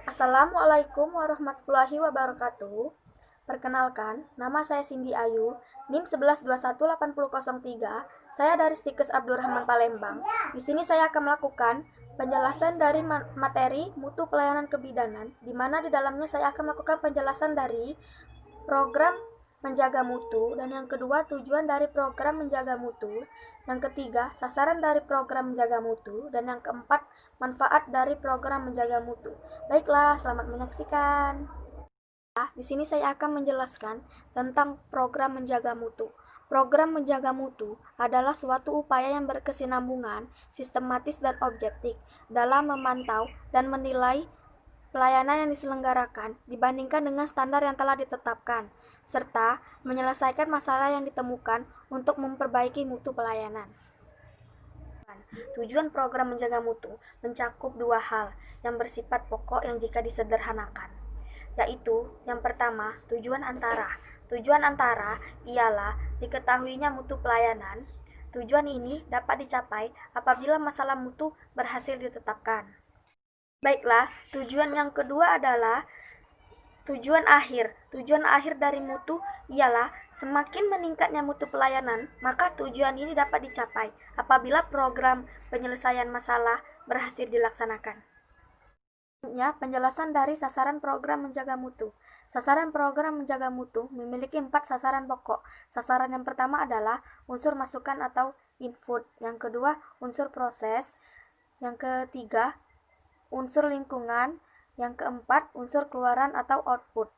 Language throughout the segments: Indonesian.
Assalamualaikum warahmatullahi wabarakatuh. Perkenalkan, nama saya Cindy Ayu, NIM 11218003. Saya dari Stikes Abdurrahman Palembang. Di sini saya akan melakukan penjelasan dari materi mutu pelayanan kebidanan, di mana di dalamnya saya akan melakukan penjelasan dari program menjaga mutu, dan yang kedua tujuan dari program menjaga mutu, yang ketiga sasaran dari program menjaga mutu, dan yang keempat manfaat dari program menjaga mutu. Baiklah, selamat menyaksikan. Di sini saya akan menjelaskan tentang program menjaga mutu. Program menjaga mutu adalah suatu upaya yang berkesinambungan, sistematis dan objektif dalam memantau dan menilai pelayanan yang diselenggarakan dibandingkan dengan standar yang telah ditetapkan, serta menyelesaikan masalah yang ditemukan untuk memperbaiki mutu pelayanan. Tujuan program menjaga mutu mencakup dua hal yang bersifat pokok yang jika disederhanakan, yaitu yang pertama, tujuan antara. Tujuan antara ialah diketahuinya mutu pelayanan. Tujuan ini dapat dicapai apabila masalah mutu berhasil ditetapkan. Baiklah, tujuan yang kedua adalah tujuan akhir. Tujuan akhir dari mutu ialah semakin meningkatnya mutu pelayanan, maka tujuan ini dapat dicapai apabila program penyelesaian masalah berhasil dilaksanakan. Selanjutnya, penjelasan dari sasaran program menjaga mutu. Sasaran program menjaga mutu memiliki 4 sasaran pokok. Sasaran yang pertama adalah unsur masukan atau input. Yang kedua, unsur proses. Yang ketiga, unsur lingkungan. Yang keempat, unsur keluaran atau output.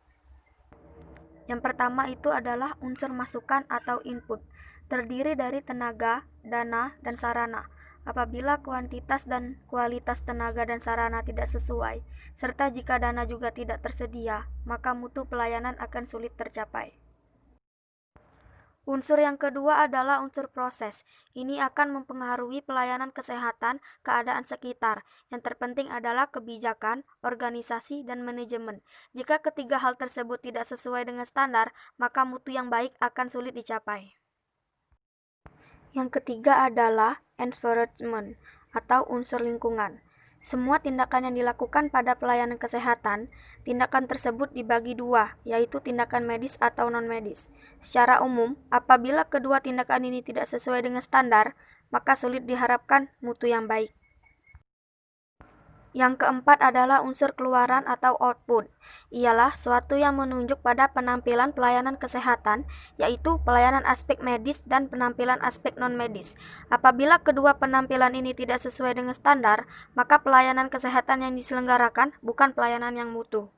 Yang pertama itu adalah unsur masukan atau input, terdiri dari tenaga, dana, dan sarana. Apabila kuantitas dan kualitas tenaga dan sarana tidak sesuai, serta jika dana juga tidak tersedia, maka mutu pelayanan akan sulit tercapai. Unsur yang kedua adalah unsur proses. Ini akan mempengaruhi pelayanan kesehatan, keadaan sekitar. Yang terpenting adalah kebijakan, organisasi, dan manajemen. Jika ketiga hal tersebut tidak sesuai dengan standar, maka mutu yang baik akan sulit dicapai. Yang ketiga adalah environment atau unsur lingkungan. Semua tindakan yang dilakukan pada pelayanan kesehatan, tindakan tersebut dibagi dua, yaitu tindakan medis atau non-medis. Secara umum, apabila kedua tindakan ini tidak sesuai dengan standar, maka sulit diharapkan mutu yang baik. Yang keempat adalah unsur keluaran atau output. Ialah suatu yang menunjuk pada penampilan pelayanan kesehatan, yaitu pelayanan aspek medis dan penampilan aspek non-medis. Apabila kedua penampilan ini tidak sesuai dengan standar, maka pelayanan kesehatan yang diselenggarakan bukan pelayanan yang mutu.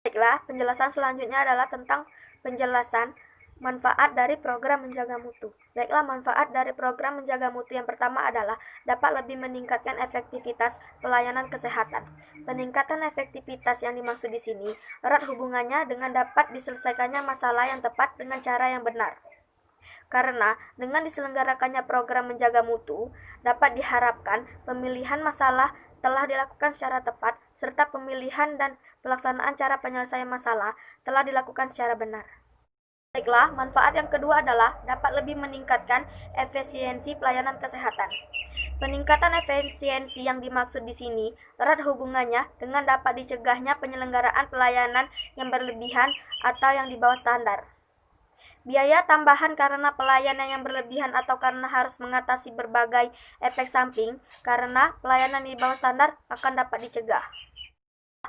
Baiklah, penjelasan selanjutnya adalah tentang penjelasan manfaat dari program menjaga mutu. Baiklah, manfaat dari program menjaga mutu yang pertama adalah dapat lebih meningkatkan efektivitas pelayanan kesehatan. Peningkatan efektivitas yang dimaksud di sini erat hubungannya dengan dapat diselesaikannya masalah yang tepat dengan cara yang benar. Karena dengan diselenggarakannya program menjaga mutu, dapat diharapkan pemilihan masalah telah dilakukan secara tepat, serta pemilihan dan pelaksanaan cara penyelesaian masalah telah dilakukan secara benar. Baiklah, manfaat yang kedua adalah dapat lebih meningkatkan efisiensi pelayanan kesehatan. Peningkatan efisiensi yang dimaksud di sini erat hubungannya dengan dapat dicegahnya penyelenggaraan pelayanan yang berlebihan atau yang di bawah standar. Biaya tambahan karena pelayanan yang berlebihan atau karena harus mengatasi berbagai efek samping karena pelayanan di bawah standar akan dapat dicegah.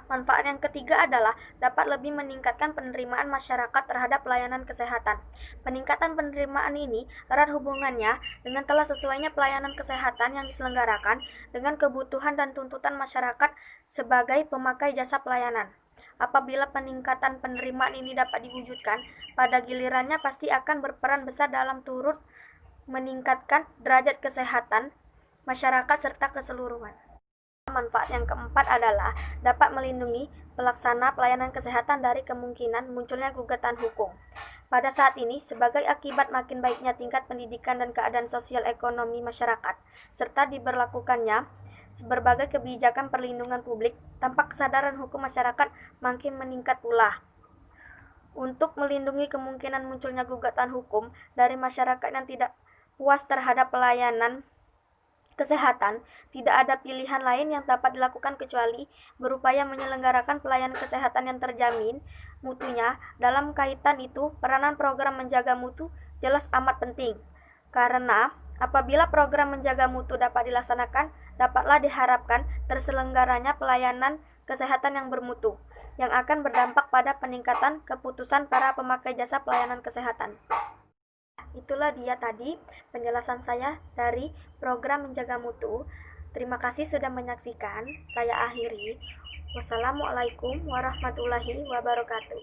Manfaat yang ketiga adalah dapat lebih meningkatkan penerimaan masyarakat terhadap pelayanan kesehatan. Peningkatan penerimaan ini erat hubungannya dengan telah sesuainya pelayanan kesehatan yang diselenggarakan dengan kebutuhan dan tuntutan masyarakat sebagai pemakai jasa pelayanan. Apabila peningkatan penerimaan ini dapat diwujudkan, pada gilirannya pasti akan berperan besar dalam turut meningkatkan derajat kesehatan masyarakat serta keseluruhan. Manfaat yang keempat adalah dapat melindungi pelaksana pelayanan kesehatan dari kemungkinan munculnya gugatan hukum. Pada saat ini, sebagai akibat makin baiknya tingkat pendidikan dan keadaan sosial ekonomi masyarakat, serta diberlakukannya berbagai kebijakan perlindungan publik, tampak kesadaran hukum masyarakat makin meningkat pula. Untuk melindungi kemungkinan munculnya gugatan hukum dari masyarakat yang tidak puas terhadap pelayanan kesehatan, tidak ada pilihan lain yang dapat dilakukan kecuali berupaya menyelenggarakan pelayanan kesehatan yang terjamin mutunya. Dalam kaitan itu, peranan program menjaga mutu jelas amat penting. Karena apabila program menjaga mutu dapat dilaksanakan, dapatlah diharapkan terselenggaranya pelayanan kesehatan yang bermutu, yang akan berdampak pada peningkatan keputusan para pemakai jasa pelayanan kesehatan. Itulah dia tadi penjelasan saya dari program menjaga mutu. Terima kasih sudah menyaksikan. Saya akhiri. Wassalamualaikum warahmatullahi wabarakatuh.